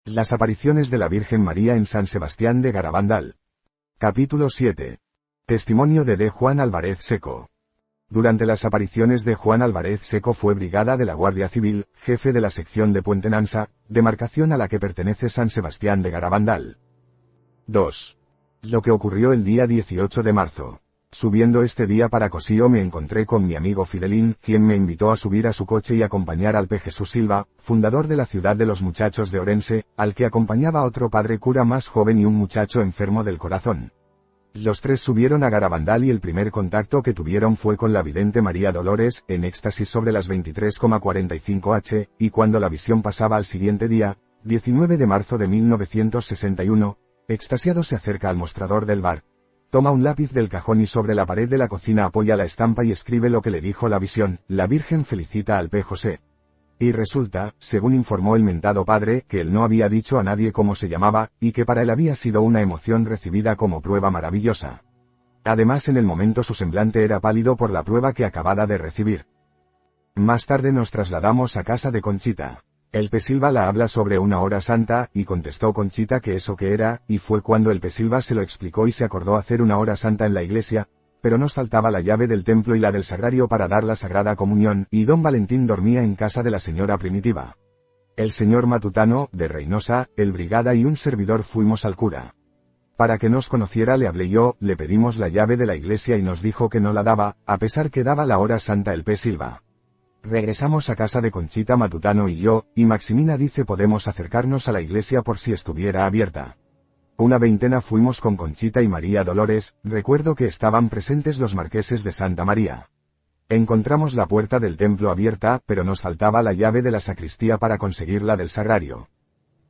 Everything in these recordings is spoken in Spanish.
Las apariciones de la Virgen María en San Sebastián de Garabandal. Capítulo 7. Testimonio de D. Juan Álvarez Seco. Durante las apariciones de Juan Álvarez Seco fue brigada de la Guardia Civil, jefe de la sección de Puente Nansa, demarcación a la que pertenece San Sebastián de Garabandal. 2. Lo que ocurrió el día 18 de marzo. Subiendo este día para Cosío me encontré con mi amigo Fidelín, quien me invitó a subir a su coche y acompañar al P. Jesús Silva, fundador de la Ciudad de los Muchachos de Orense, al que acompañaba otro padre cura más joven y un muchacho enfermo del corazón. Los tres subieron a Garabandal y el primer contacto que tuvieron fue con la vidente María Dolores, en éxtasis sobre las 23,45 h, y cuando la visión pasaba al siguiente día, 19 de marzo de 1961, extasiado se acerca al mostrador del bar. Toma un lápiz del cajón y sobre la pared de la cocina apoya la estampa y escribe lo que le dijo la visión: la Virgen felicita al P. José. Y resulta, según informó el mentado padre, que él no había dicho a nadie cómo se llamaba, y que para él había sido una emoción recibida como prueba maravillosa. Además en el momento su semblante era pálido por la prueba que acababa de recibir. Más tarde nos trasladamos a casa de Conchita. El P. Silva la habla sobre una hora santa, y contestó Conchita que eso que era, y fue cuando el P. Silva se lo explicó y se acordó hacer una hora santa en la iglesia, pero nos faltaba la llave del templo y la del sagrario para dar la Sagrada Comunión, y don Valentín dormía en casa de la señora Primitiva. El señor Matutano, de Reynosa, el brigada y un servidor fuimos al cura. Para que nos conociera le hablé yo, le pedimos la llave de la iglesia y nos dijo que no la daba, a pesar que daba la hora santa el P. Silva. Regresamos a casa de Conchita Matutano y yo, y Maximina dice podemos acercarnos a la iglesia por si estuviera abierta. Una veintena fuimos con Conchita y María Dolores, recuerdo que estaban presentes los marqueses de Santa María. Encontramos la puerta del templo abierta, pero nos faltaba la llave de la sacristía para conseguirla del sagrario.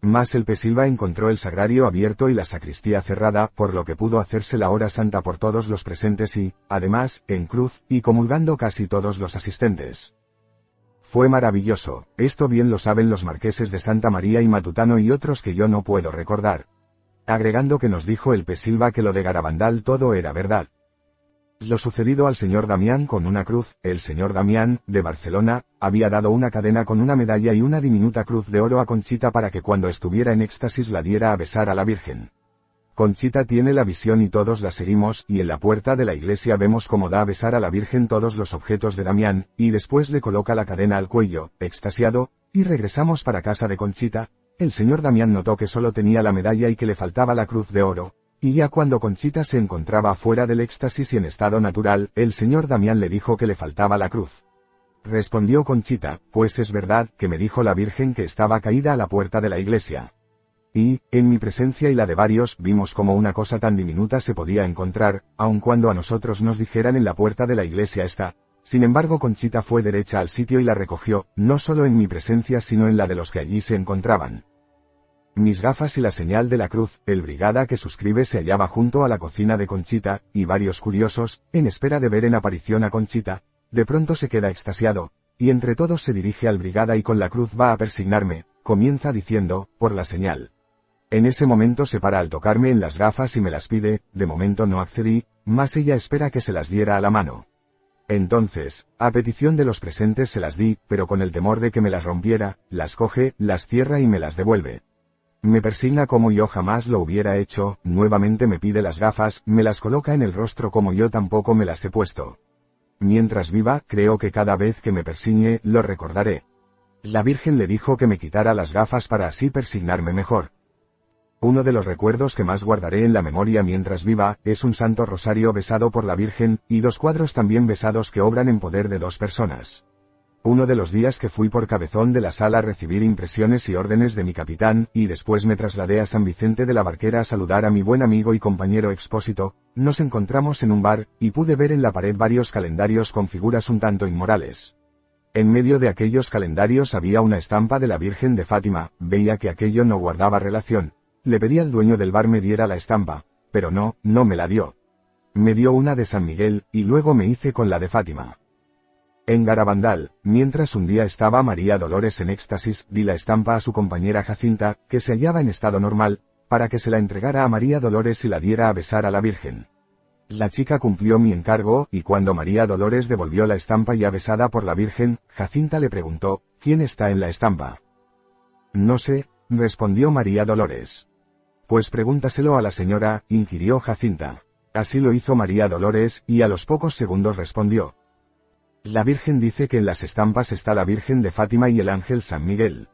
Mas el P. Silva encontró el sagrario abierto y la sacristía cerrada, por lo que pudo hacerse la hora santa por todos los presentes y, además, en cruz, y comulgando casi todos los asistentes. Fue maravilloso, esto bien lo saben los marqueses de Santa María y Matutano y otros que yo no puedo recordar. Agregando que nos dijo el P. Silva que lo de Garabandal todo era verdad. Lo sucedido al señor Damián con una cruz, el señor Damián, de Barcelona, había dado una cadena con una medalla y una diminuta cruz de oro a Conchita para que cuando estuviera en éxtasis la diera a besar a la Virgen. Conchita tiene la visión y todos la seguimos, y en la puerta de la iglesia vemos cómo da a besar a la Virgen todos los objetos de Damián, y después le coloca la cadena al cuello, extasiado, y regresamos para casa de Conchita. El señor Damián notó que solo tenía la medalla y que le faltaba la cruz de oro, y ya cuando Conchita se encontraba fuera del éxtasis y en estado natural, el señor Damián le dijo que le faltaba la cruz. Respondió Conchita, pues es verdad, que me dijo la Virgen que estaba caída a la puerta de la iglesia. Y, en mi presencia y la de varios, vimos cómo una cosa tan diminuta se podía encontrar, aun cuando a nosotros nos dijeran en la puerta de la iglesia está. Sin embargo Conchita fue derecha al sitio y la recogió, no solo en mi presencia sino en la de los que allí se encontraban. Mis gafas y la señal de la cruz, el brigada que suscribe se hallaba junto a la cocina de Conchita, y varios curiosos, en espera de ver en aparición a Conchita, de pronto se queda extasiado, y entre todos se dirige al brigada y con la cruz va a persignarme, comienza diciendo, por la señal. En ese momento se para al tocarme en las gafas y me las pide, de momento no accedí, mas ella espera que se las diera a la mano. Entonces, a petición de los presentes se las di, pero con el temor de que me las rompiera, las coge, las cierra y me las devuelve. Me persigna como yo jamás lo hubiera hecho, nuevamente me pide las gafas, me las coloca en el rostro como yo tampoco me las he puesto. Mientras viva, creo que cada vez que me persigne, lo recordaré. La Virgen le dijo que me quitara las gafas para así persignarme mejor. Uno de los recuerdos que más guardaré en la memoria mientras viva, es un santo rosario besado por la Virgen, y dos cuadros también besados que obran en poder de dos personas. Uno de los días que fui por cabezón de la sala a recibir impresiones y órdenes de mi capitán, y después me trasladé a San Vicente de la Barquera a saludar a mi buen amigo y compañero Expósito, nos encontramos en un bar, y pude ver en la pared varios calendarios con figuras un tanto inmorales. En medio de aquellos calendarios había una estampa de la Virgen de Fátima, veía que aquello no guardaba relación. Le pedí al dueño del bar me diera la estampa, pero no me la dio. Me dio una de San Miguel, y luego me hice con la de Fátima. En Garabandal, mientras un día estaba María Dolores en éxtasis, di la estampa a su compañera Jacinta, que se hallaba en estado normal, para que se la entregara a María Dolores y la diera a besar a la Virgen. La chica cumplió mi encargo, y cuando María Dolores devolvió la estampa ya besada por la Virgen, Jacinta le preguntó, ¿quién está en la estampa? No sé, respondió María Dolores. Pues pregúntaselo a la señora, inquirió Jacinta. Así lo hizo María Dolores, y a los pocos segundos respondió. La Virgen dice que en las estampas está la Virgen de Fátima y el ángel San Miguel.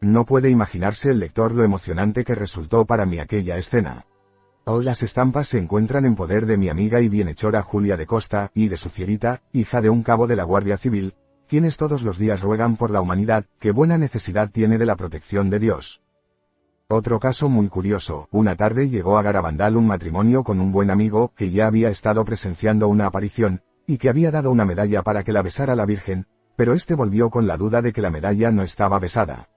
No puede imaginarse el lector lo emocionante que resultó para mí aquella escena. Hoy las estampas se encuentran en poder de mi amiga y bienhechora Julia de Costa, y de su Cierita, hija de un cabo de la Guardia Civil, quienes todos los días ruegan por la humanidad, que buena necesidad tiene de la protección de Dios. Otro caso muy curioso, una tarde llegó a Garabandal un matrimonio con un buen amigo, que ya había estado presenciando una aparición, y que había dado una medalla para que la besara la Virgen, pero este volvió con la duda de que la medalla no estaba besada.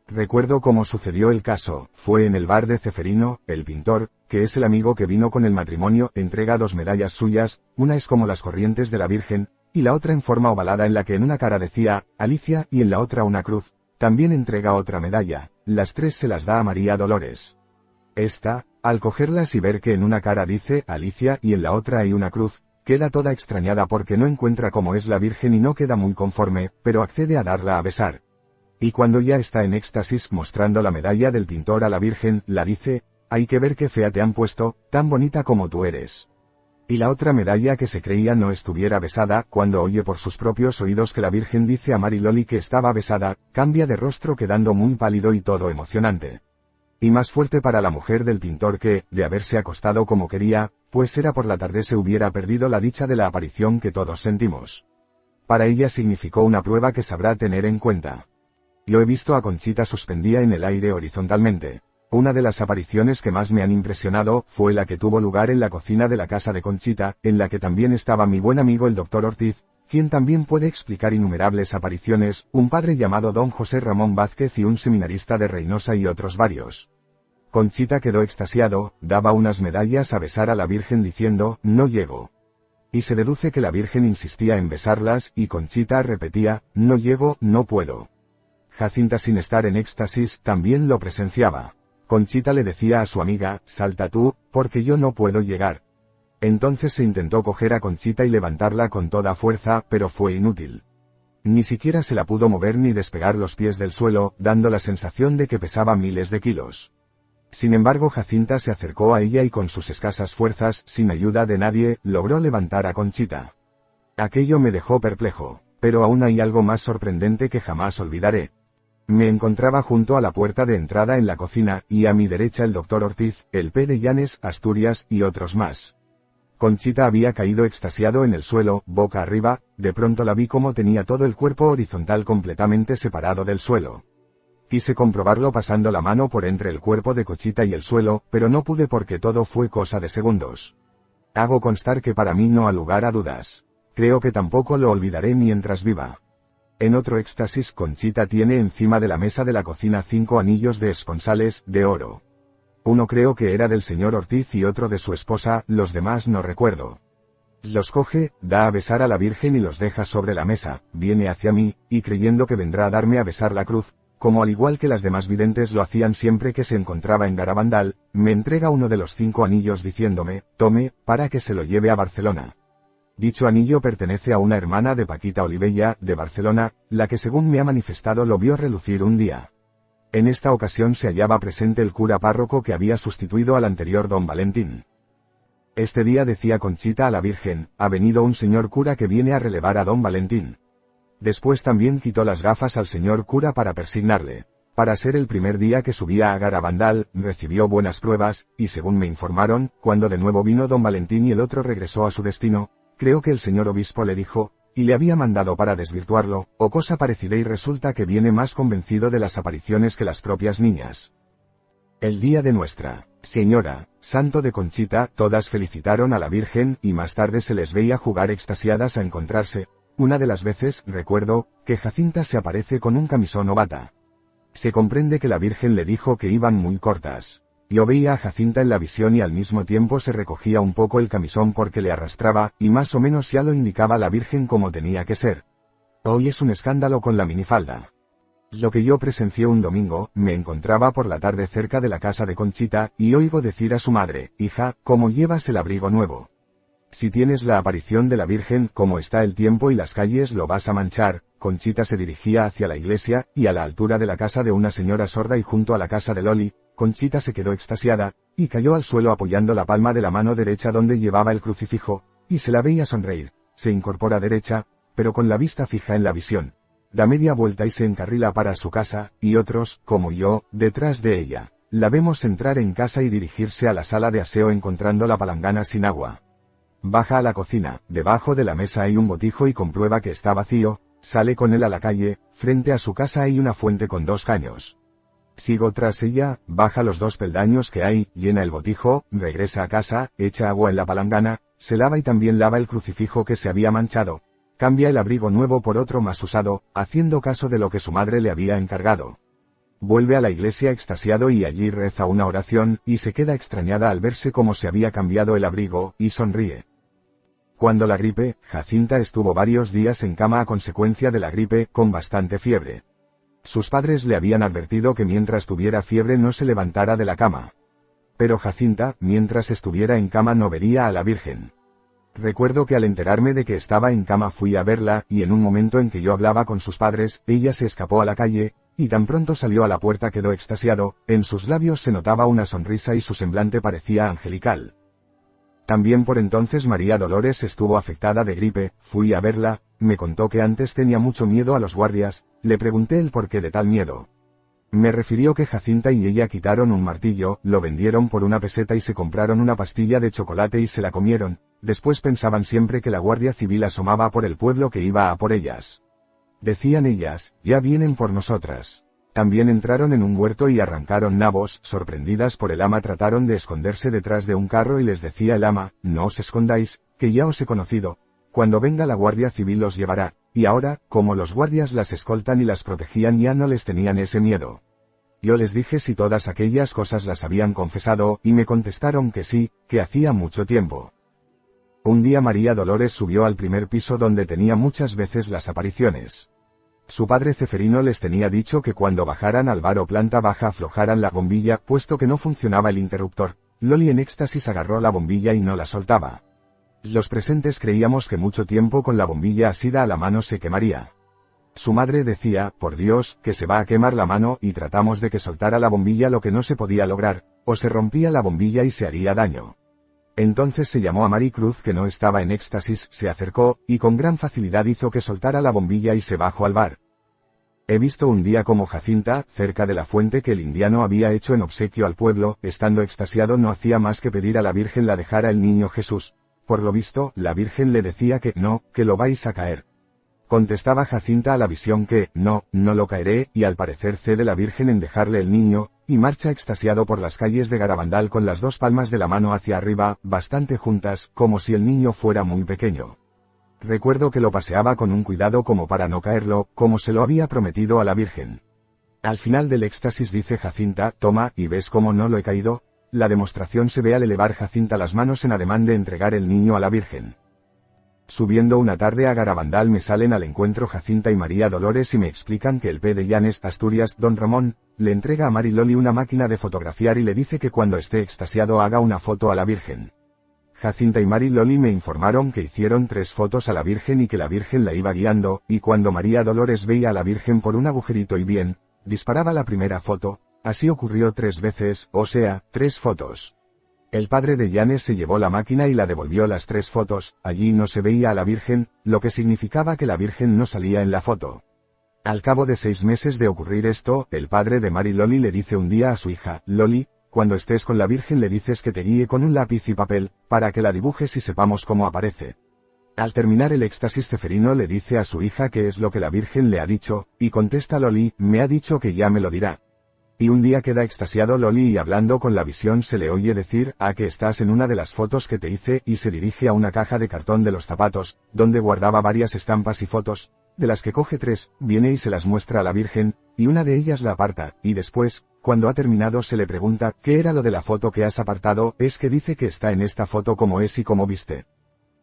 Recuerdo cómo sucedió el caso, fue en el bar de Ceferino, el pintor, que es el amigo que vino con el matrimonio, entrega 2 medallas suyas, una es como las corrientes de la Virgen, y la otra en forma ovalada en la que en una cara decía, Alicia, y en la otra una cruz. También entrega otra medalla, las 3 se las da a María Dolores. Esta, al cogerlas y ver que en una cara dice, Alicia, y en la otra hay una cruz, queda toda extrañada porque no encuentra cómo es la Virgen y no queda muy conforme, pero accede a darla a besar. Y cuando ya está en éxtasis mostrando la medalla del pintor a la Virgen, la dice, hay que ver qué fea te han puesto, tan bonita como tú eres. Y la otra medalla que se creía no estuviera besada, cuando oye por sus propios oídos que la Virgen dice a Mariloli que estaba besada, cambia de rostro quedando muy pálido y todo emocionante. Y más fuerte para la mujer del pintor que, de haberse acostado como quería, pues era por la tarde se hubiera perdido la dicha de la aparición que todos sentimos. Para ella significó una prueba que sabrá tener en cuenta. Yo he visto a Conchita suspendida en el aire horizontalmente. Una de las apariciones que más me han impresionado fue la que tuvo lugar en la cocina de la casa de Conchita, en la que también estaba mi buen amigo el doctor Ortiz, quien también puede explicar innumerables apariciones, un padre llamado don José Ramón Vázquez y un seminarista de Reynosa y otros varios. Conchita quedó extasiado, daba unas medallas a besar a la Virgen diciendo, no llego. Y se deduce que la Virgen insistía en besarlas, y Conchita repetía, no llego, no puedo. Jacinta sin estar en éxtasis, también lo presenciaba. Conchita le decía a su amiga, salta tú, porque yo no puedo llegar. Entonces se intentó coger a Conchita y levantarla con toda fuerza, pero fue inútil. Ni siquiera se la pudo mover ni despegar los pies del suelo, dando la sensación de que pesaba miles de kilos. Sin embargo, Jacinta se acercó a ella y con sus escasas fuerzas, sin ayuda de nadie, logró levantar a Conchita. Aquello me dejó perplejo, pero aún hay algo más sorprendente que jamás olvidaré. Me encontraba junto a la puerta de entrada en la cocina, y a mi derecha el doctor Ortiz, el P. de Llanes, Asturias, y otros más. Conchita había caído extasiado en el suelo, boca arriba, de pronto la vi como tenía todo el cuerpo horizontal completamente separado del suelo. Quise comprobarlo pasando la mano por entre el cuerpo de Conchita y el suelo, pero no pude porque todo fue cosa de segundos. Hago constar que para mí no ha lugar a dudas. Creo que tampoco lo olvidaré mientras viva. En otro éxtasis, Conchita tiene encima de la mesa de la cocina 5 anillos de esponsales, de oro. Uno creo que era del señor Ortiz y otro de su esposa, los demás no recuerdo. Los coge, da a besar a la Virgen y los deja sobre la mesa, viene hacia mí, y creyendo que vendrá a darme a besar la cruz, como al igual que las demás videntes lo hacían siempre que se encontraba en Garabandal, me entrega uno de los 5 anillos diciéndome, tome, para que se lo lleve a Barcelona. Dicho anillo pertenece a una hermana de Paquita Olivella, de Barcelona, la que según me ha manifestado lo vio relucir un día. En esta ocasión se hallaba presente el cura párroco que había sustituido al anterior don Valentín. Este día decía Conchita a la Virgen, ha venido un señor cura que viene a relevar a don Valentín. Después también quitó las gafas al señor cura para persignarle. Para ser el primer día que subía a Garabandal, recibió buenas pruebas, y según me informaron, cuando de nuevo vino don Valentín y el otro regresó a su destino, creo que el señor obispo le dijo, y le había mandado para desvirtuarlo, o cosa parecida y resulta que viene más convencido de las apariciones que las propias niñas. El día de Nuestra Señora, santo de Conchita, todas felicitaron a la Virgen y más tarde se les veía jugar extasiadas a encontrarse, una de las veces, recuerdo, que Jacinta se aparece con un camisón o bata. Se comprende que la Virgen le dijo que iban muy cortas. Yo veía a Jacinta en la visión y al mismo tiempo se recogía un poco el camisón porque le arrastraba, y más o menos ya lo indicaba la Virgen como tenía que ser. Hoy es un escándalo con la minifalda. Lo que yo presencié un domingo, me encontraba por la tarde cerca de la casa de Conchita, y oigo decir a su madre, hija, ¿cómo llevas el abrigo nuevo? Si tienes la aparición de la Virgen, como está el tiempo y las calles lo vas a manchar. Conchita se dirigía hacia la iglesia, y a la altura de la casa de una señora sorda y junto a la casa de Loli, Conchita se quedó extasiada, y cayó al suelo apoyando la palma de la mano derecha donde llevaba el crucifijo, y se la veía sonreír. Se incorpora derecha, pero con la vista fija en la visión. Da media vuelta y se encarrila para su casa, y otros, como yo, detrás de ella. La vemos entrar en casa y dirigirse a la sala de aseo encontrando la palangana sin agua. Baja a la cocina, debajo de la mesa hay un botijo y comprueba que está vacío, sale con él a la calle, frente a su casa hay una fuente con 2 caños. Sigo tras ella, baja los 2 peldaños que hay, llena el botijo, regresa a casa, echa agua en la palangana, se lava y también lava el crucifijo que se había manchado. Cambia el abrigo nuevo por otro más usado, haciendo caso de lo que su madre le había encargado. Vuelve a la iglesia extasiado y allí reza una oración, y se queda extrañada al verse cómo se había cambiado el abrigo, y sonríe. Cuando la gripe, Jacinta estuvo varios días en cama a consecuencia de la gripe, con bastante fiebre. Sus padres le habían advertido que mientras tuviera fiebre no se levantara de la cama. Pero Jacinta, mientras estuviera en cama no vería a la Virgen. Recuerdo que al enterarme de que estaba en cama fui a verla, y en un momento en que yo hablaba con sus padres, ella se escapó a la calle, y tan pronto salió a la puerta quedó extasiado, en sus labios se notaba una sonrisa y su semblante parecía angelical. También por entonces María Dolores estuvo afectada de gripe, fui a verla, me contó que antes tenía mucho miedo a los guardias, le pregunté el porqué de tal miedo. Me refirió que Jacinta y ella quitaron un martillo, lo vendieron por 1 peseta y se compraron una pastilla de chocolate y se la comieron, después pensaban siempre que la Guardia Civil asomaba por el pueblo que iba a por ellas. Decían ellas, ya vienen por nosotras. También entraron en un huerto y arrancaron nabos, sorprendidas por el ama trataron de esconderse detrás de un carro y les decía el ama, no os escondáis, que ya os he conocido, cuando venga la Guardia Civil os llevará, y ahora, como los guardias las escoltan y las protegían ya no les tenían ese miedo. Yo les dije si todas aquellas cosas las habían confesado, y me contestaron que sí, que hacía mucho tiempo. Un día María Dolores subió al primer piso donde tenía muchas veces las apariciones. Su padre Ceferino les tenía dicho que cuando bajaran al bar o planta baja aflojaran la bombilla, puesto que no funcionaba el interruptor. Loli en éxtasis agarró la bombilla y no la soltaba. Los presentes creíamos que mucho tiempo con la bombilla asida a la mano se quemaría. Su madre decía, por Dios, que se va a quemar la mano, y tratamos de que soltara la bombilla lo que no se podía lograr, o se rompía la bombilla y se haría daño. Entonces se llamó a Maricruz que no estaba en éxtasis, se acercó, y con gran facilidad hizo que soltara la bombilla y se bajó al bar. He visto un día como Jacinta, cerca de la fuente que el indiano había hecho en obsequio al pueblo, estando extasiado no hacía más que pedir a la Virgen la dejara el niño Jesús. Por lo visto, la Virgen le decía que no, que lo vais a caer. Contestaba Jacinta a la visión que, no lo caeré, y al parecer cede la Virgen en dejarle el niño, y marcha extasiado por las calles de Garabandal con las 2 palmas de la mano hacia arriba, bastante juntas, como si el niño fuera muy pequeño. Recuerdo que lo paseaba con un cuidado como para no caerlo, como se lo había prometido a la Virgen. Al final del éxtasis dice Jacinta, toma, ¿y ves cómo no lo he caído? La demostración se ve al elevar Jacinta las manos en ademán de entregar el niño a la Virgen. Subiendo una tarde a Garabandal me salen al encuentro Jacinta y María Dolores y me explican que el P. de Llanes, Asturias, don Ramón, le entrega a Mari Loli una máquina de fotografiar y le dice que cuando esté extasiado haga una foto a la Virgen. Jacinta y Mari Loli me informaron que hicieron 3 fotos a la Virgen y que la Virgen la iba guiando, y cuando María Dolores veía a la Virgen por un agujerito y bien, disparaba la primera foto, así ocurrió 3 veces, o sea, 3 fotos. El padre de Llanes se llevó la máquina y la devolvió las 3 fotos, allí no se veía a la Virgen, lo que significaba que la Virgen no salía en la foto. Al cabo de 6 meses de ocurrir esto, el padre de Mari Loli le dice un día a su hija, Loli, cuando estés con la Virgen le dices que te guíe con un lápiz y papel, para que la dibujes y sepamos cómo aparece. Al terminar el éxtasis Ceferino le dice a su hija qué es lo que la Virgen le ha dicho, y contesta Loli, me ha dicho que ya me lo dirá. Y un día queda extasiado Loli y hablando con la visión se le oye decir, que estás en una de las fotos que te hice, y se dirige a una caja de cartón de los zapatos, donde guardaba varias estampas y fotos, de las que coge 3, viene y se las muestra a la Virgen, y una de ellas la aparta, y después, cuando ha terminado se le pregunta, ¿qué era lo de la foto que has apartado? Es que dice que está en esta foto como es y como viste.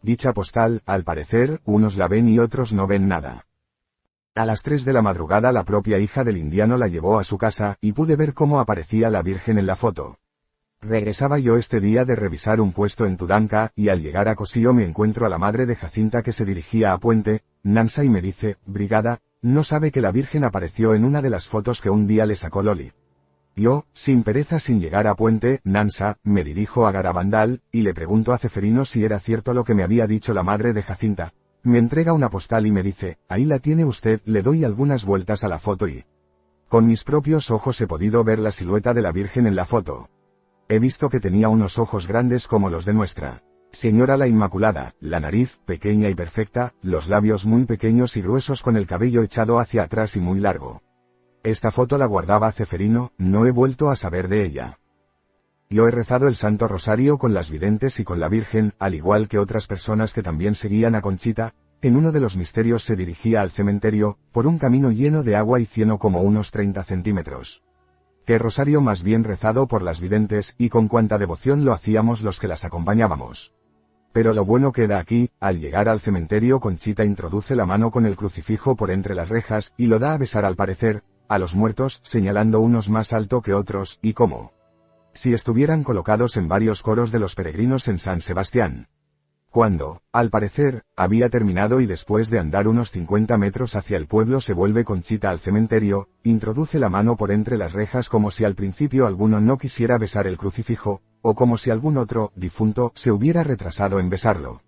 Dicha postal, al parecer, unos la ven y otros no ven nada. A las 3 de la madrugada la propia hija del indiano la llevó a su casa, y pude ver cómo aparecía la Virgen en la foto. Regresaba yo este día de revisar un puesto en Tudanca, y al llegar a Cosío me encuentro a la madre de Jacinta que se dirigía a Puente, Nansa, y me dice: Brigada, ¿no sabe que la Virgen apareció en una de las fotos que un día le sacó Loli? Yo, sin pereza, sin llegar a Puente, Nansa, me dirijo a Garabandal, y le pregunto a Ceferino si era cierto lo que me había dicho la madre de Jacinta. Me entrega una postal y me dice: ahí la tiene usted. Le doy algunas vueltas a la foto y con mis propios ojos he podido ver la silueta de la Virgen en la foto. He visto que tenía unos ojos grandes como los de Nuestra Señora la Inmaculada, la nariz, pequeña y perfecta, los labios muy pequeños y gruesos con el cabello echado hacia atrás y muy largo. Esta foto la guardaba Ceferino, no he vuelto a saber de ella. Yo he rezado el Santo Rosario con las videntes y con la Virgen, al igual que otras personas que también seguían a Conchita. En uno de los misterios se dirigía al cementerio, por un camino lleno de agua y cieno como unos 30 centímetros. Qué rosario más bien rezado por las videntes, y con cuánta devoción lo hacíamos los que las acompañábamos. Pero lo bueno queda aquí: al llegar al cementerio Conchita introduce la mano con el crucifijo por entre las rejas, y lo da a besar al parecer, a los muertos, señalando unos más alto que otros, y como si estuvieran colocados en varios coros de los peregrinos en San Sebastián. Cuando, al parecer, había terminado y después de andar unos 50 metros hacia el pueblo se vuelve Conchita al cementerio, introduce la mano por entre las rejas como si al principio alguno no quisiera besar el crucifijo, o como si algún otro difunto se hubiera retrasado en besarlo.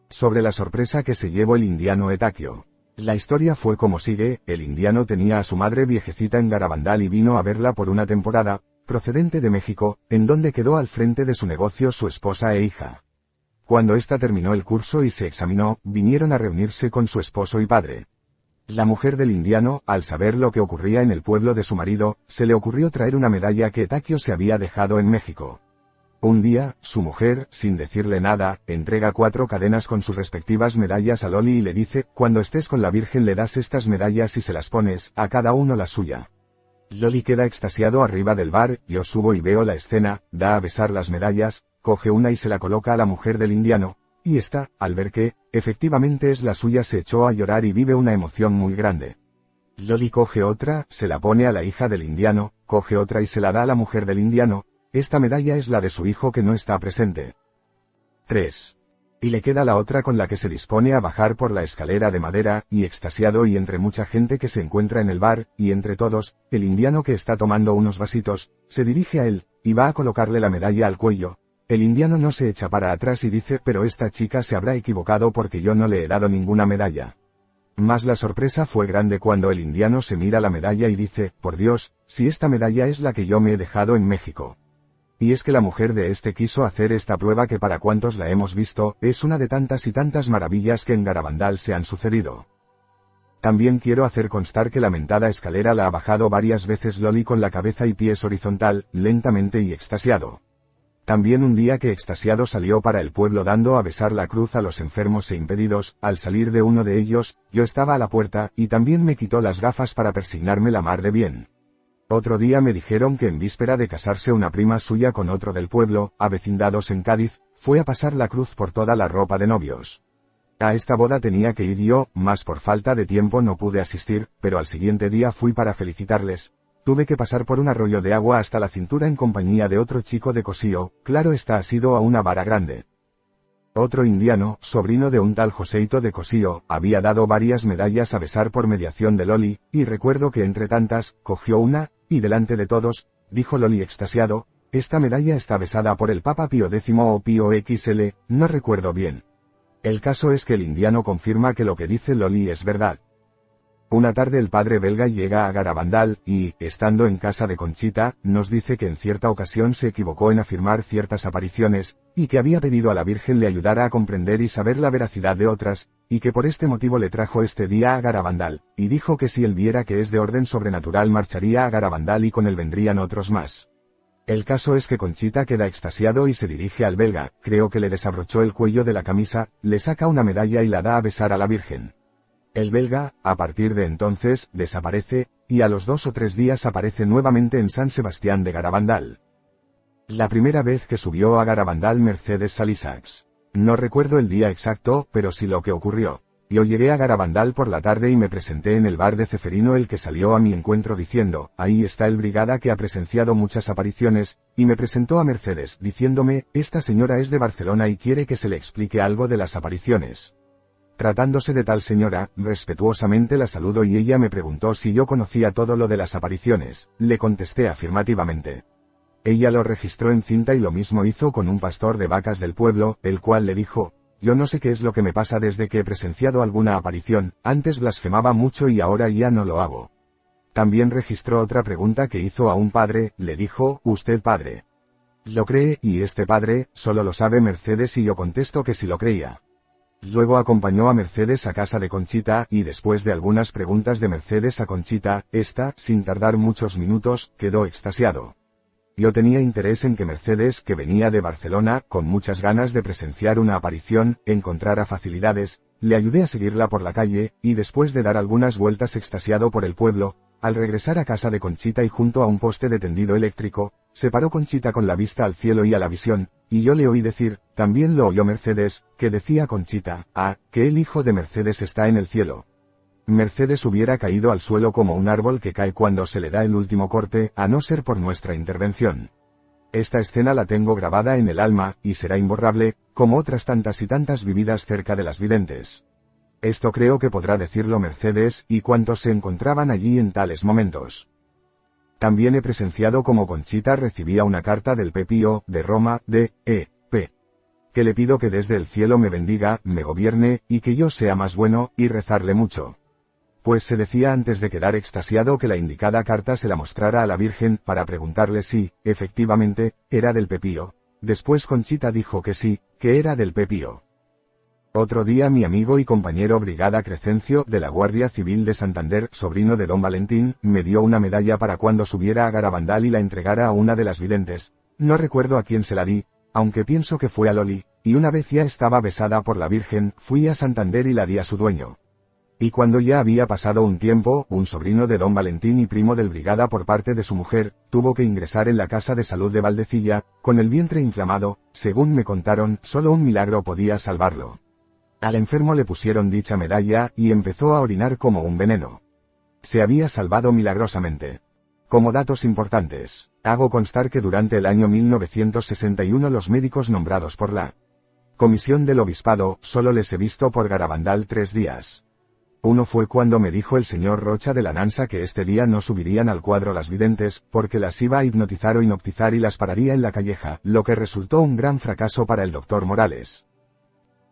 Sobre la sorpresa que se llevó el indiano Etaquio. La historia fue como sigue: el indiano tenía a su madre viejecita en Garabandal y vino a verla por una temporada, procedente de México, en donde quedó al frente de su negocio su esposa e hija. Cuando ésta terminó el curso y se examinó, vinieron a reunirse con su esposo y padre. La mujer del indiano, al saber lo que ocurría en el pueblo de su marido, se le ocurrió traer una medalla que Etaquio se había dejado en México. Un día, su mujer, sin decirle nada, entrega 4 cadenas con sus respectivas medallas a Loli y le dice: cuando estés con la Virgen le das estas medallas y se las pones, a cada uno la suya. Loli queda extasiado arriba del bar, yo subo y veo la escena, da a besar las medallas, coge una y se la coloca a la mujer del indiano, y esta, al ver que, efectivamente es la suya, se echó a llorar y vive una emoción muy grande. Loli coge otra, se la pone a la hija del indiano, coge otra y se la da a la mujer del indiano. Esta medalla es la de su hijo que no está presente. 3. Y le queda la otra con la que se dispone a bajar por la escalera de madera, y extasiado y entre mucha gente que se encuentra en el bar, y entre todos, el indiano que está tomando unos vasitos, se dirige a él, y va a colocarle la medalla al cuello. El indiano no se echa para atrás y dice: pero esta chica se habrá equivocado porque yo no le he dado ninguna medalla. Mas la sorpresa fue grande cuando el indiano se mira la medalla y dice: por Dios, si esta medalla es la que yo me he dejado en México. Y es que la mujer de este quiso hacer esta prueba que, para cuantos la hemos visto, es una de tantas y tantas maravillas que en Garabandal se han sucedido. También quiero hacer constar que la mentada escalera la ha bajado varias veces Loli con la cabeza y pies horizontal, lentamente y extasiado. También un día que extasiado salió para el pueblo dando a besar la cruz a los enfermos e impedidos, al salir de uno de ellos, yo estaba a la puerta, y también me quitó las gafas para persignarme la mar de bien. Otro día me dijeron que en víspera de casarse una prima suya con otro del pueblo, avecindados en Cádiz, fue a pasar la cruz por toda la ropa de novios. A esta boda tenía que ir yo, mas por falta de tiempo no pude asistir, pero al siguiente día fui para felicitarles. Tuve que pasar por un arroyo de agua hasta la cintura en compañía de otro chico de Cosío, claro está, asido a una vara grande. Otro indiano, sobrino de un tal Joseito de Cosío, había dado varias medallas a besar por mediación de Loli, y recuerdo que entre tantas, cogió una, y delante de todos, dijo Loli extasiado: esta medalla está besada por el Papa Pío X o Pío XL, no recuerdo bien. El caso es que el indiano confirma que lo que dice Loli es verdad. Una tarde el padre belga llega a Garabandal, y, estando en casa de Conchita, nos dice que en cierta ocasión se equivocó en afirmar ciertas apariciones, y que había pedido a la Virgen le ayudara a comprender y saber la veracidad de otras, y que por este motivo le trajo este día a Garabandal, y dijo que si él viera que es de orden sobrenatural marcharía a Garabandal y con él vendrían otros más. El caso es que Conchita queda extasiado y se dirige al belga, creo que le desabrochó el cuello de la camisa, le saca una medalla y la da a besar a la Virgen. El belga, a partir de entonces, desaparece, y a los 2 o 3 días aparece nuevamente en San Sebastián de Garabandal. La primera vez que subió a Garabandal Mercedes Salisax. No recuerdo el día exacto, pero sí lo que ocurrió. Yo llegué a Garabandal por la tarde y me presenté en el bar de Ceferino, el que salió a mi encuentro diciendo, ahí está el brigada que ha presenciado muchas apariciones, y me presentó a Mercedes, diciéndome, esta señora es de Barcelona y quiere que se le explique algo de las apariciones. Tratándose de tal señora, respetuosamente la saludo y ella me preguntó si yo conocía todo lo de las apariciones, le contesté afirmativamente. Ella lo registró en cinta y lo mismo hizo con un pastor de vacas del pueblo, el cual le dijo, yo no sé qué es lo que me pasa desde que he presenciado alguna aparición, antes blasfemaba mucho y ahora ya no lo hago. También registró otra pregunta que hizo a un padre, le dijo, ¿usted padre lo cree? Y este padre, solo lo sabe Mercedes y yo contesto que sí lo creía. Luego acompañó a Mercedes a casa de Conchita y después de algunas preguntas de Mercedes a Conchita, esta, sin tardar muchos minutos, quedó extasiado. Yo tenía interés en que Mercedes, que venía de Barcelona, con muchas ganas de presenciar una aparición, encontrara facilidades, le ayudé a seguirla por la calle, y después de dar algunas vueltas extasiado por el pueblo, al regresar a casa de Conchita y junto a un poste de tendido eléctrico, se paró Conchita con la vista al cielo y a la visión, y yo le oí decir, también lo oyó Mercedes, que decía Conchita, que el hijo de Mercedes está en el cielo. Mercedes hubiera caído al suelo como un árbol que cae cuando se le da el último corte, a no ser por nuestra intervención. Esta escena la tengo grabada en el alma, y será imborrable, como otras tantas y tantas vividas cerca de las videntes. Esto creo que podrá decirlo Mercedes, y cuantos se encontraban allí en tales momentos. También he presenciado como Conchita recibía una carta del Pepío, de Roma, de E.P. que le pido que desde el cielo me bendiga, me gobierne, y que yo sea más bueno, y rezarle mucho. Pues se decía antes de quedar extasiado que la indicada carta se la mostrara a la Virgen, para preguntarle si, efectivamente, era del Pepío. Después Conchita dijo que sí, que era del Pepío. Otro día mi amigo y compañero Brigada Crescencio, de la Guardia Civil de Santander, sobrino de don Valentín, me dio una medalla para cuando subiera a Garabandal y la entregara a una de las videntes. No recuerdo a quién se la di, aunque pienso que fue a Loli, y una vez ya estaba besada por la Virgen, fui a Santander y la di a su dueño. Y cuando ya había pasado un tiempo, un sobrino de don Valentín y primo del Brigada por parte de su mujer, tuvo que ingresar en la casa de salud de Valdecilla, con el vientre inflamado, según me contaron, solo un milagro podía salvarlo. Al enfermo le pusieron dicha medalla, y empezó a orinar como un veneno. Se había salvado milagrosamente. Como datos importantes, hago constar que durante el año 1961 los médicos nombrados por la Comisión del Obispado, solo les he visto por Garabandal 3 días. Uno fue cuando me dijo el señor Rocha de la Nansa que este día no subirían al cuadro las videntes, porque las iba a hipnotizar o inoptizar y las pararía en la calleja, lo que resultó un gran fracaso para el doctor Morales.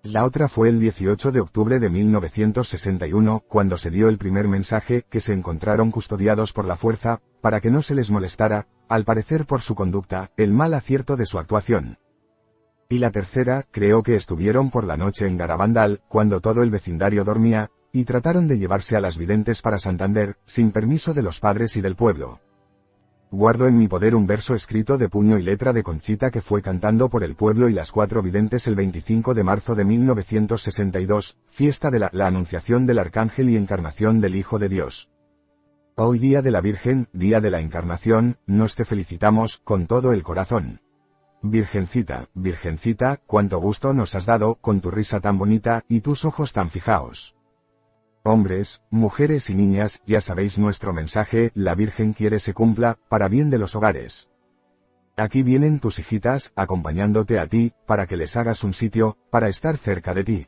La otra fue el 18 de octubre de 1961, cuando se dio el primer mensaje, que se encontraron custodiados por la fuerza, para que no se les molestara, al parecer por su conducta, el mal acierto de su actuación. Y la tercera, creo que estuvieron por la noche en Garabandal, cuando todo el vecindario dormía, y trataron de llevarse a las videntes para Santander, sin permiso de los padres y del pueblo. Guardo en mi poder un verso escrito de puño y letra de Conchita que fue cantando por el pueblo y las 4 videntes el 25 de marzo de 1962, fiesta de la Anunciación del Arcángel y Encarnación del Hijo de Dios. Hoy día de la Virgen, día de la Encarnación, nos te felicitamos, con todo el corazón. Virgencita, Virgencita, cuánto gusto nos has dado, con tu risa tan bonita, y tus ojos tan fijaos. Hombres, mujeres y niñas, ya sabéis nuestro mensaje, la Virgen quiere se cumpla, para bien de los hogares. Aquí vienen tus hijitas, acompañándote a ti, para que les hagas un sitio, para estar cerca de ti.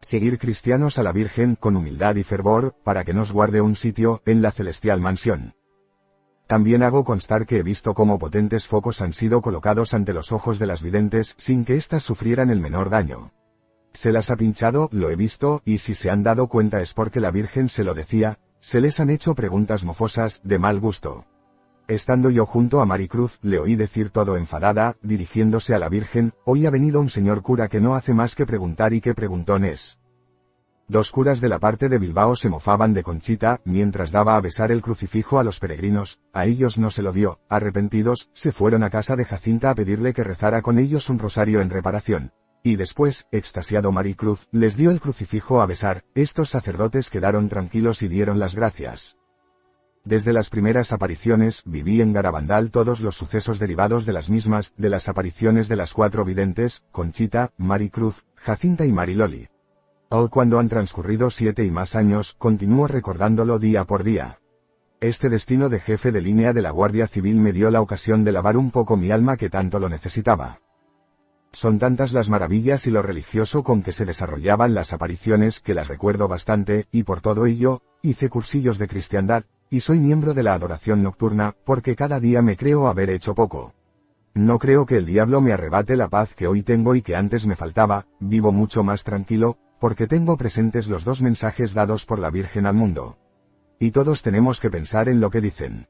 Seguir cristianos a la Virgen con humildad y fervor, para que nos guarde un sitio, en la celestial mansión. También hago constar que he visto cómo potentes focos han sido colocados ante los ojos de las videntes, sin que éstas sufrieran el menor daño. Se las ha pinchado, lo he visto, y si se han dado cuenta es porque la Virgen se lo decía, se les han hecho preguntas mofosas, de mal gusto. Estando yo junto a Maricruz, le oí decir todo enfadada, dirigiéndose a la Virgen, hoy ha venido un señor cura que no hace más que preguntar y qué preguntón es. 2 curas de la parte de Bilbao se mofaban de Conchita, mientras daba a besar el crucifijo a los peregrinos, a ellos no se lo dio, arrepentidos, se fueron a casa de Jacinta a pedirle que rezara con ellos un rosario en reparación. Y después, extasiado Maricruz, les dio el crucifijo a besar, estos sacerdotes quedaron tranquilos y dieron las gracias. Desde las primeras apariciones, viví en Garabandal todos los sucesos derivados de las mismas, de las apariciones de las 4 videntes, Conchita, Maricruz, Jacinta y Mariloli. Cuando han transcurrido 7 y más años, continúo recordándolo día por día. Este destino de jefe de línea de la Guardia Civil me dio la ocasión de lavar un poco mi alma que tanto lo necesitaba. Son tantas las maravillas y lo religioso con que se desarrollaban las apariciones que las recuerdo bastante, y por todo ello, hice cursillos de cristiandad, y soy miembro de la adoración nocturna, porque cada día me creo haber hecho poco. No creo que el diablo me arrebate la paz que hoy tengo y que antes me faltaba, vivo mucho más tranquilo, porque tengo presentes los 2 mensajes dados por la Virgen al mundo. Y todos tenemos que pensar en lo que dicen.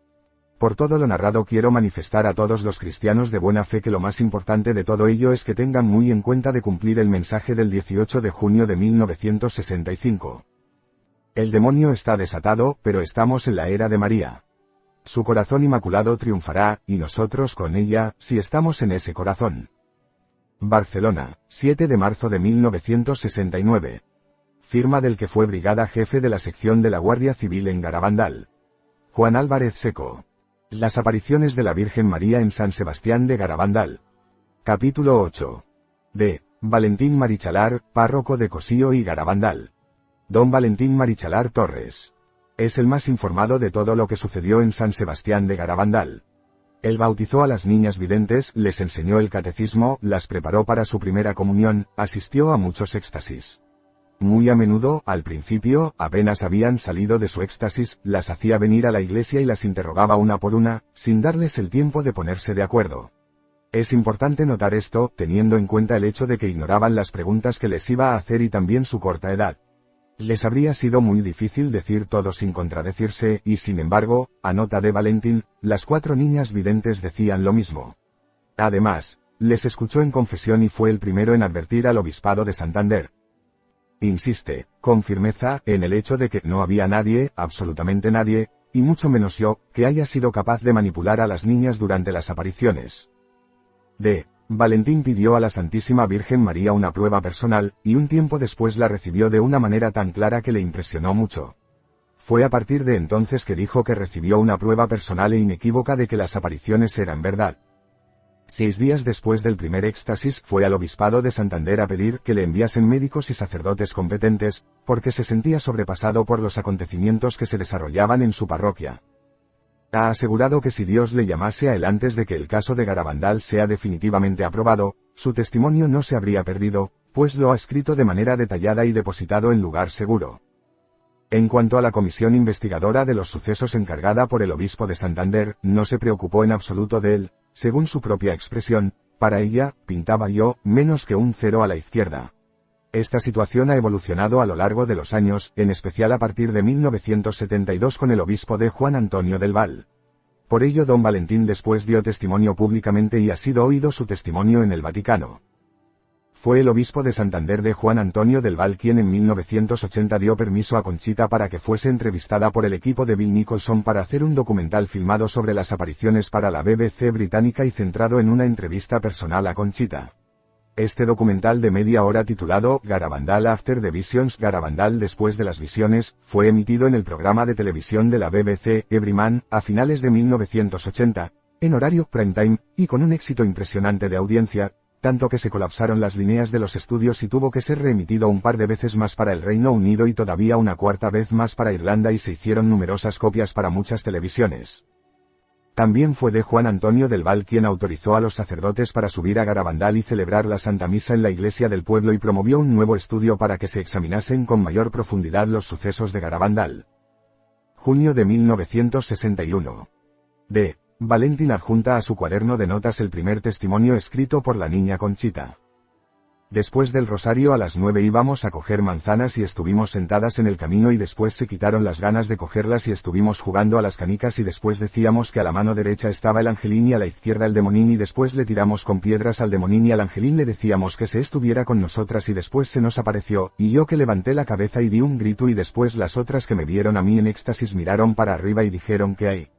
Por todo lo narrado quiero manifestar a todos los cristianos de buena fe que lo más importante de todo ello es que tengan muy en cuenta de cumplir el mensaje del 18 de junio de 1965. El demonio está desatado, pero estamos en la era de María. Su corazón inmaculado triunfará, y nosotros con ella, si estamos en ese corazón. Barcelona, 7 de marzo de 1969. Firma del que fue brigada jefe de la sección de la Guardia Civil en Garabandal. Juan Álvarez Seco. Las apariciones de la Virgen María en San Sebastián de Garabandal. Capítulo 8. De Valentín Marichalar, párroco de Cosío y Garabandal. Don Valentín Marichalar Torres. Es el más informado de todo lo que sucedió en San Sebastián de Garabandal. Él bautizó a las niñas videntes, les enseñó el catecismo, las preparó para su primera comunión, asistió a muchos éxtasis. Muy a menudo, al principio, apenas habían salido de su éxtasis, las hacía venir a la iglesia y las interrogaba una por una, sin darles el tiempo de ponerse de acuerdo. Es importante notar esto, teniendo en cuenta el hecho de que ignoraban las preguntas que les iba a hacer y también su corta edad. Les habría sido muy difícil decir todo sin contradecirse, y sin embargo, a nota de Valentín, las 4 niñas videntes decían lo mismo. Además, les escuchó en confesión y fue el primero en advertir al obispado de Santander. Insiste, con firmeza, en el hecho de que no había nadie, absolutamente nadie, y mucho menos yo, que haya sido capaz de manipular a las niñas durante las apariciones. Valentín pidió a la Santísima Virgen María una prueba personal, y un tiempo después la recibió de una manera tan clara que le impresionó mucho. Fue a partir de entonces que dijo que recibió una prueba personal e inequívoca de que las apariciones eran verdad. 6 días después del primer éxtasis fue al obispado de Santander a pedir que le enviasen médicos y sacerdotes competentes, porque se sentía sobrepasado por los acontecimientos que se desarrollaban en su parroquia. Ha asegurado que si Dios le llamase a él antes de que el caso de Garabandal sea definitivamente aprobado, su testimonio no se habría perdido, pues lo ha escrito de manera detallada y depositado en lugar seguro. En cuanto a la comisión investigadora de los sucesos encargada por el obispo de Santander, no se preocupó en absoluto de él, según su propia expresión, para ella, pintaba yo, menos que un 0 a la izquierda. Esta situación ha evolucionado a lo largo de los años, en especial a partir de 1972 con el obispo de Juan Antonio del Val. Por ello don Valentín después dio testimonio públicamente y ha sido oído su testimonio en el Vaticano. Fue el obispo de Santander de Juan Antonio del Val quien en 1980 dio permiso a Conchita para que fuese entrevistada por el equipo de Bill Nicholson para hacer un documental filmado sobre las apariciones para la BBC británica y centrado en una entrevista personal a Conchita. Este documental de media hora titulado Garabandal After the Visions, Garabandal después de las visiones, fue emitido en el programa de televisión de la BBC, Everyman, a finales de 1980, en horario prime time, y con un éxito impresionante de audiencia, tanto que se colapsaron las líneas de los estudios y tuvo que ser reemitido un par de veces más para el Reino Unido y todavía una cuarta vez más para Irlanda y se hicieron numerosas copias para muchas televisiones. También fue de Juan Antonio del Val quien autorizó a los sacerdotes para subir a Garabandal y celebrar la Santa Misa en la iglesia del pueblo y promovió un nuevo estudio para que se examinasen con mayor profundidad los sucesos de Garabandal. Junio de 1961. Valentín adjunta a su cuaderno de notas el primer testimonio escrito por la niña Conchita. Después del rosario a las 9 íbamos a coger manzanas y estuvimos sentadas en el camino y después se quitaron las ganas de cogerlas y estuvimos jugando a las canicas y después decíamos que a la mano derecha estaba el angelín y a la izquierda el demonín y después le tiramos con piedras al demonín y al angelín le decíamos que se estuviera con nosotras y después se nos apareció, y yo que levanté la cabeza y di un grito y después las otras que me vieron a mí en éxtasis miraron para arriba y dijeron que hay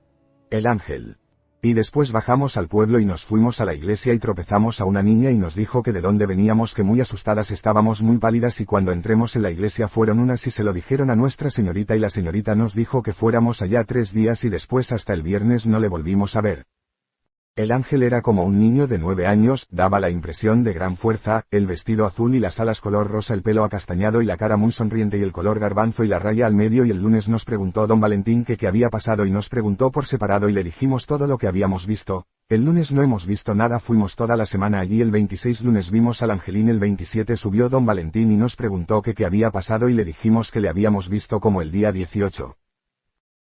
el ángel. Y después bajamos al pueblo y nos fuimos a la iglesia y tropezamos a una niña y nos dijo que de dónde veníamos que muy asustadas estábamos muy pálidas y cuando entremos en la iglesia fueron unas y se lo dijeron a Nuestra Señorita y la señorita nos dijo que fuéramos allá 3 días y después hasta el viernes no le volvimos a ver. El ángel era como un niño de 9 años, daba la impresión de gran fuerza, el vestido azul y las alas color rosa, el pelo acastañado y la cara muy sonriente y el color garbanzo y la raya al medio. Y el lunes nos preguntó don Valentín que qué había pasado y nos preguntó por separado y le dijimos todo lo que habíamos visto. El lunes no hemos visto nada, fuimos toda la semana allí. El 26 lunes vimos al angelín. El 27 subió don Valentín y nos preguntó que qué había pasado y le dijimos que le habíamos visto como el día 18.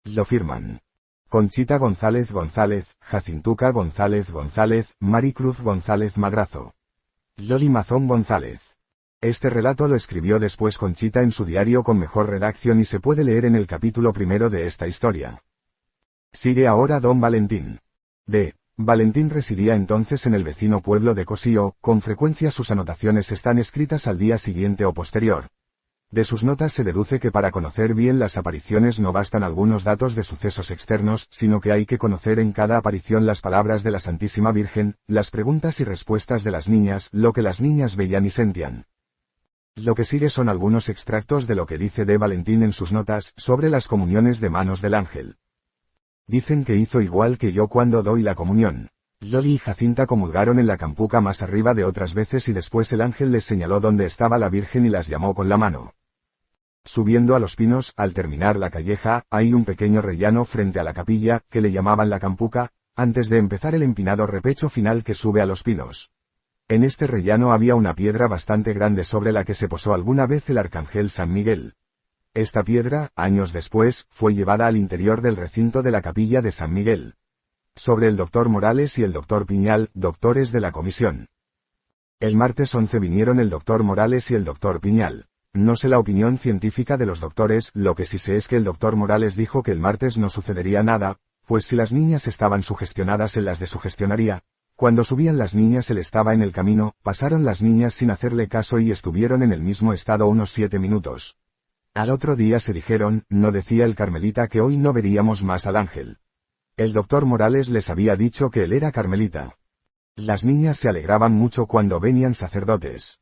Lo firman Conchita González González, Jacintuca González González, Maricruz González Madrazo. Loli Mazón González. Este relato lo escribió después Conchita en su diario con mejor redacción y se puede leer en el capítulo primero de esta historia. Sigue ahora don Valentín. Valentín residía entonces en el vecino pueblo de Cosío, con frecuencia sus anotaciones están escritas al día siguiente o posterior. De sus notas se deduce que para conocer bien las apariciones no bastan algunos datos de sucesos externos, sino que hay que conocer en cada aparición las palabras de la Santísima Virgen, las preguntas y respuestas de las niñas, lo que las niñas veían y sentían. Lo que sigue son algunos extractos de lo que dice de Valentín en sus notas sobre las comuniones de manos del ángel. Dicen que hizo igual que yo cuando doy la comunión. Loli y Jacinta comulgaron en la campuca más arriba de otras veces y después el ángel les señaló dónde estaba la Virgen y las llamó con la mano. Subiendo a los pinos, al terminar la calleja, hay un pequeño rellano frente a la capilla, que le llamaban la campuca, antes de empezar el empinado repecho final que sube a los pinos. En este rellano había una piedra bastante grande sobre la que se posó alguna vez el arcángel San Miguel. Esta piedra, años después, fue llevada al interior del recinto de la capilla de San Miguel. Sobre el doctor Morales y el doctor Piñal, doctores de la comisión. El martes 11 vinieron el doctor Morales y el doctor Piñal. No sé la opinión científica de los doctores, lo que sí sé es que el doctor Morales dijo que el martes no sucedería nada, pues si las niñas estaban sugestionadas él las desugestionaría. Cuando subían las niñas él estaba en el camino, pasaron las niñas sin hacerle caso y estuvieron en el mismo estado unos 7 minutos. Al otro día se dijeron, no decía el carmelita que hoy no veríamos más al ángel. El doctor Morales les había dicho que él era carmelita. Las niñas se alegraban mucho cuando venían sacerdotes.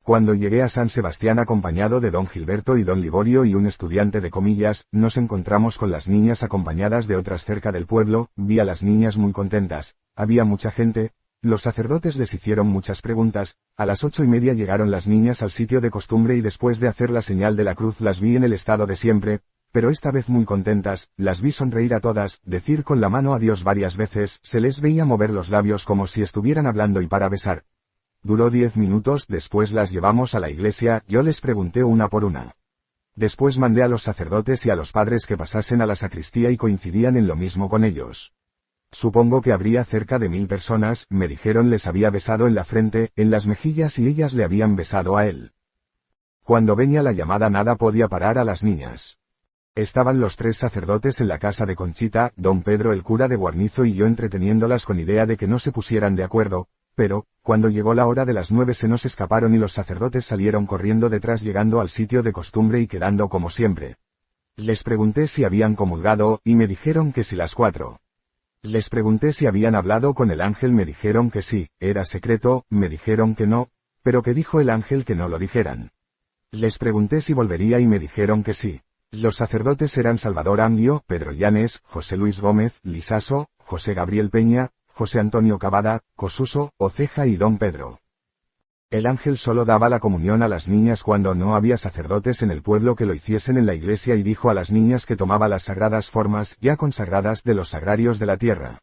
Cuando llegué a San Sebastián acompañado de don Gilberto y don Liborio y un estudiante de comillas, nos encontramos con las niñas acompañadas de otras cerca del pueblo, vi a las niñas muy contentas, había mucha gente, los sacerdotes les hicieron muchas preguntas, a las 8:30 llegaron las niñas al sitio de costumbre y después de hacer la señal de la cruz las vi en el estado de siempre, pero esta vez muy contentas, las vi sonreír a todas, decir con la mano adiós varias veces, se les veía mover los labios como si estuvieran hablando y para besar. Duró 10 minutos, después las llevamos a la iglesia, yo les pregunté una por una. Después mandé a los sacerdotes y a los padres que pasasen a la sacristía y coincidían en lo mismo con ellos. Supongo que habría cerca de 1000 personas, me dijeron les había besado en la frente, en las mejillas y ellas le habían besado a él. Cuando venía la llamada nada podía parar a las niñas. Estaban los 3 sacerdotes en la casa de Conchita, don Pedro el cura de Guarnizo y yo entreteniéndolas con idea de que no se pusieran de acuerdo, pero, cuando llegó la hora de las 9 se nos escaparon y los sacerdotes salieron corriendo detrás llegando al sitio de costumbre y quedando como siempre. Les pregunté si habían comulgado, y me dijeron que sí las 4. Les pregunté si habían hablado con el ángel, me dijeron que sí, era secreto, me dijeron que no, pero que dijo el ángel que no lo dijeran. Les pregunté si volvería y me dijeron que sí. Los sacerdotes eran Salvador Amdio, Pedro Llanes, José Luis Gómez, Lisaso, José Gabriel Peña, José Antonio Cavada, Cosuso, Oceja y don Pedro. El ángel solo daba la comunión a las niñas cuando no había sacerdotes en el pueblo que lo hiciesen en la iglesia y dijo a las niñas que tomaba las sagradas formas ya consagradas de los sagrarios de la tierra.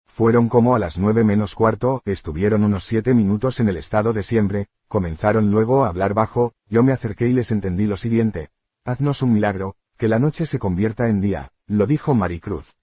Fueron como a las 9 menos cuarto, estuvieron unos 7 minutos en el estado de siempre, comenzaron luego a hablar bajo, yo me acerqué y les entendí lo siguiente: haznos un milagro, que la noche se convierta en día, lo dijo Maricruz.